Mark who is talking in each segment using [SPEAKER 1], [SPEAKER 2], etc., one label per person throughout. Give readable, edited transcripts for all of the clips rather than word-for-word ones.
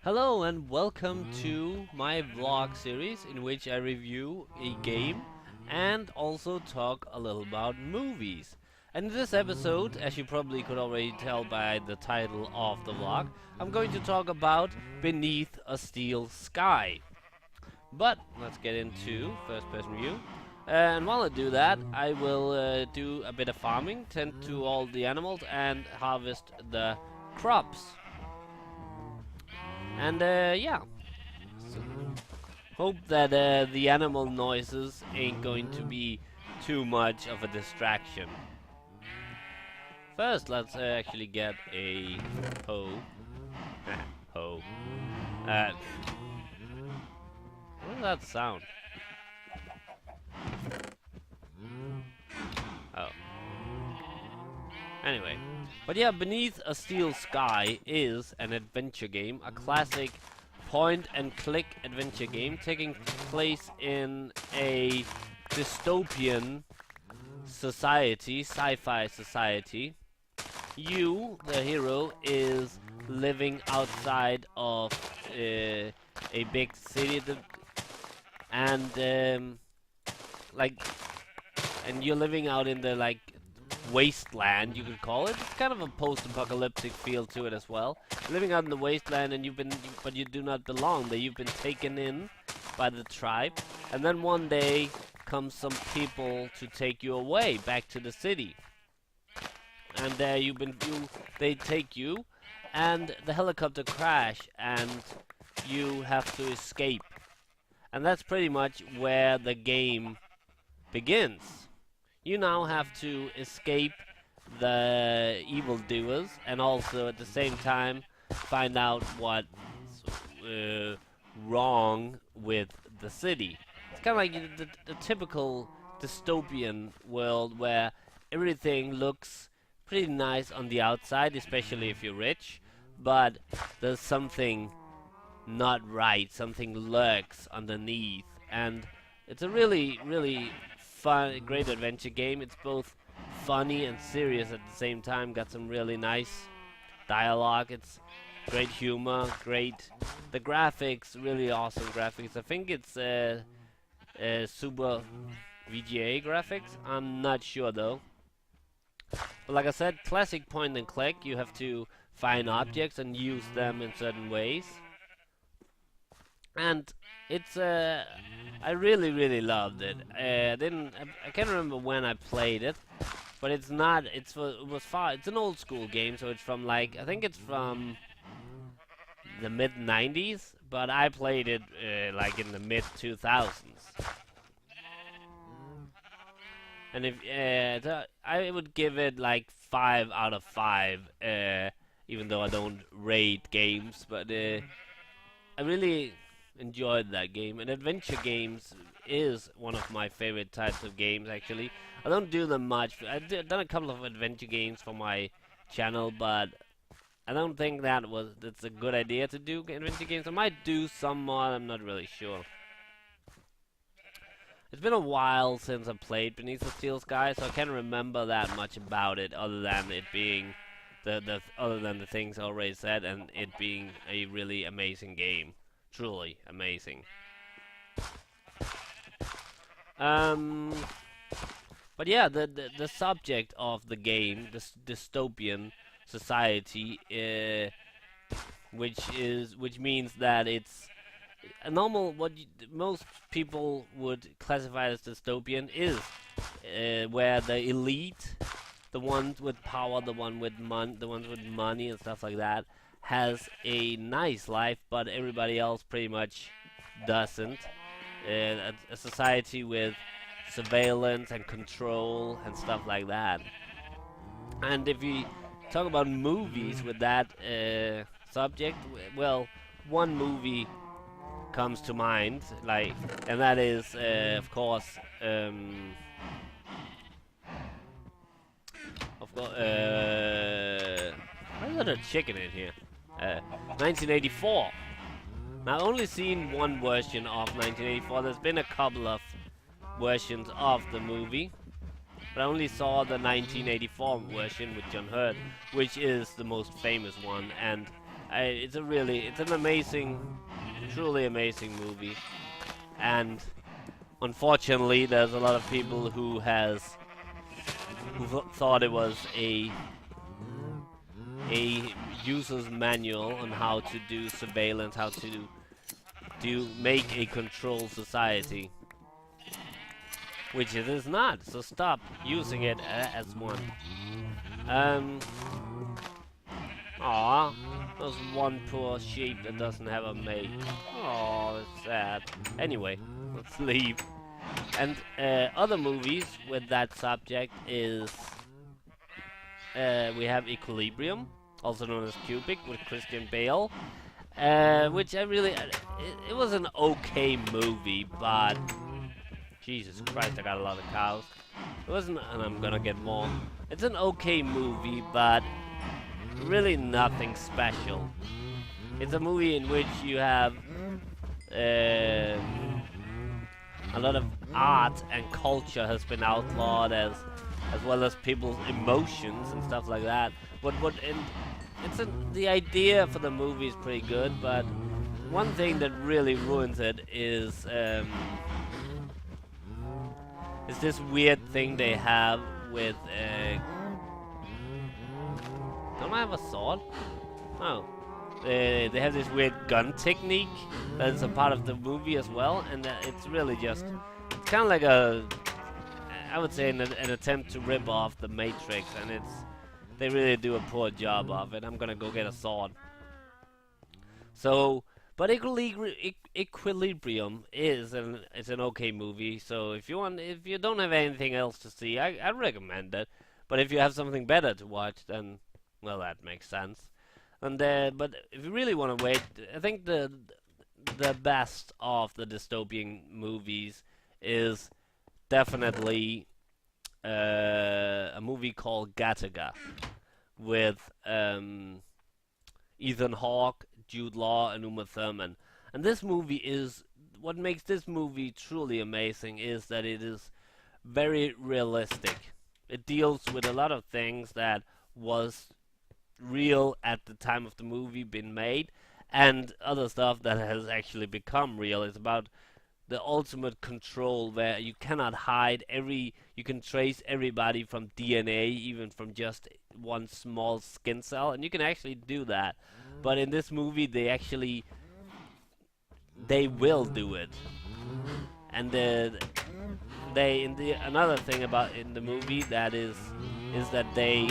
[SPEAKER 1] Hello and welcome to my vlog series in which I review a game and also talk a little about movies. And in this episode, as you probably could already tell by the title of the vlog, I'm going to talk about Beneath a Steel Sky. But let's get into first person view. And while I do that, I will do a bit of farming, tend to all the animals, and harvest the crops. And yeah, so hope that the animal noises ain't going to be too much of a distraction. First, let's actually get a hoe. Hoe. Uh, what does that sound? Oh. Anyway. But yeah, Beneath a Steel Sky is an adventure game, a classic point-and-click adventure game taking place in a dystopian society, sci-fi society. You, the hero, is living outside of a big city, and like, and you're living out in the wasteland, you could call it. It's kind of a post-apocalyptic feel to it as well. Living out in the wasteland, and but you do not belong there. You've been taken in by the tribe, and then one day comes some people to take you away back to the city. And there they take you, and the helicopter crash, and you have to escape. And that's pretty much where the game begins. You now have to escape the evildoers and also at the same time find out what's wrong with the city. It's kind of like the typical dystopian world where everything looks pretty nice on the outside, especially if you're rich, but there's something not right, something lurks underneath, and it's a really, really fun, great adventure game. It's both funny and serious at the same time. Got some really nice dialogue. It's great humor, the graphics, really awesome graphics. I think it's Super VGA graphics. I'm not sure though. But like I said, classic point and click. You have to find objects and use them in certain ways. And it's I really, really loved it. I can't remember when I played it, but it's not. It's an old school game, so it's from I think it's from the mid '90s, but I played it in the mid 2000s. And if I would give it 5 out of 5, even though I don't rate games, but I really enjoyed that game. And adventure games is one of my favorite types of games, actually. I don't do them much. I've done a couple of adventure games for my channel, but I don't think that's a good idea to do adventure games. I might do some more, I'm not really sure. It's been a while since I played Beneath the Steel Sky, so I can't remember that much about it, other than it being other than the things I already said, and it being a really amazing game. Truly amazing. But yeah, the subject of the game, this dystopian society, which means that it's a normal most people would classify as dystopian is where the elite, the ones with power, the ones with money and stuff like that, has a nice life, but everybody else pretty much doesn't. A society with surveillance and control and stuff like that. And if we talk about movies with that subject, well, one movie comes to mind, and that is, of course, why is there a chicken in here? 1984. Now, I've only seen one version of 1984. There's been a couple of versions of the movie, but I only saw the 1984 version with John Hurt, which is the most famous one, and it's an amazing, truly amazing movie. And unfortunately, there's a lot of people who thought it was a user's manual on how to do surveillance, how to do make a controlled society, which it is not. So stop using it as one. Um. Aw, there's one poor sheep that doesn't have a mate. Oh, it's sad. Anyway, let's leave. And other movies with that subject is we have Equilibrium, also known as Cubic, with Christian Bale, which I really it was an okay movie, but Jesus Christ, I got a lot of cows. It wasn't, and I'm gonna get more. It's an okay movie, but really nothing special. It's a movie in which you have a lot of art and culture has been outlawed, as well as people's emotions and stuff like that. But the idea for the movie is pretty good, but one thing that really ruins it is this weird thing they have with don't I have a sword? Oh. They have this weird gun technique that is a part of the movie as well, and it's really just, it's kind of like I would say an attempt to rip off the Matrix, and they really do a poor job of it. I'm gonna go get a sword. So, but Equilibrium is an okay movie. So if you don't have anything else to see, I recommend it. But if you have something better to watch, then well, that makes sense. And but if you really want to wait, I think the best of the dystopian movies is definitely a movie called Gattaca with Ethan Hawke, Jude Law, and Uma Thurman. And this movie is what makes this movie truly amazing is that it is very realistic. It deals with a lot of things that was real at the time of the movie been made, and other stuff that has actually become real. It's about the ultimate control where you cannot hide you can trace everybody from DNA, even from just one small skin cell, and you can actually do that. But in this movie they will do it. And another thing about in the movie that is that they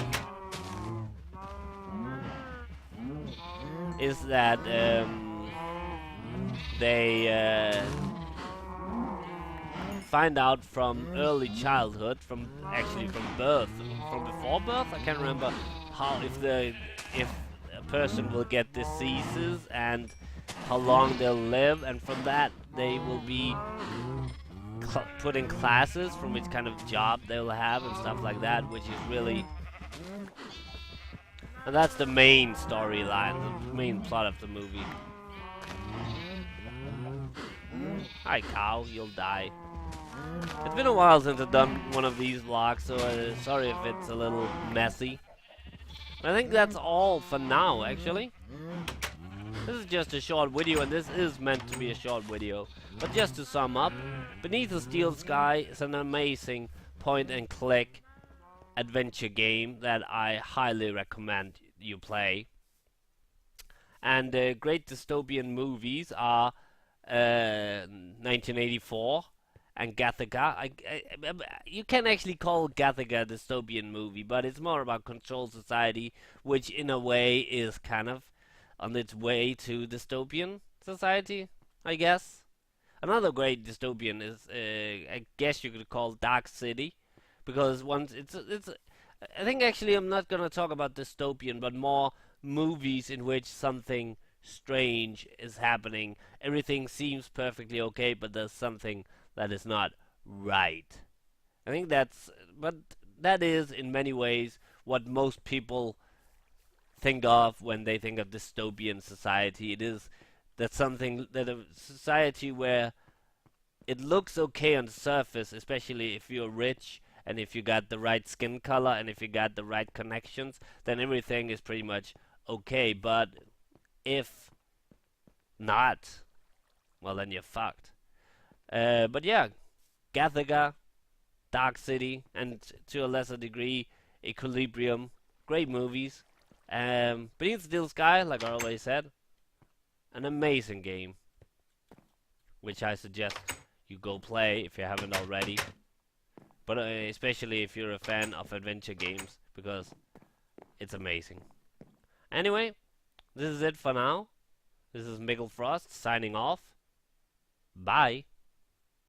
[SPEAKER 1] find out from early childhood, from birth, from before birth. I can't remember how if a person will get diseases and how long they'll live, and from that they will be put in classes from which kind of job they'll have and stuff like that, which is really. And that's the main storyline, the main plot of the movie. Hi, cow, you'll die. It's been a while since I've done one of these vlogs, so sorry if it's a little messy. I think that's all for now, actually. This is just a short video, and this is meant to be a short video. But just to sum up, Beneath a Steel Sky is an amazing point-and-click adventure game that I highly recommend you play. And great dystopian movies are 1984 and Gattaca. You can actually call Gattaca a dystopian movie, but it's more about controlled society, which in a way is kind of on its way to dystopian society, I guess. Another great dystopian is, I guess you could call Dark City, because once it's I think actually I'm not gonna talk about dystopian, but more movies in which something strange is happening. Everything seems perfectly okay, but there's something that is not right. I think that is in many ways what most people think of when they think of dystopian society. It is that a society where it looks okay on the surface, especially if you're rich and if you got the right skin color and if you got the right connections, then everything is pretty much okay. But If not, well then you're fucked. But yeah, Gathaga, Dark City, and to a lesser degree, Equilibrium. Great movies. Beneath the Steel Sky, like I already said, an amazing game, which I suggest you go play if you haven't already. But especially if you're a fan of adventure games, because it's amazing. Anyway, this is it for now. This is Mikkel Frost signing off. Bye.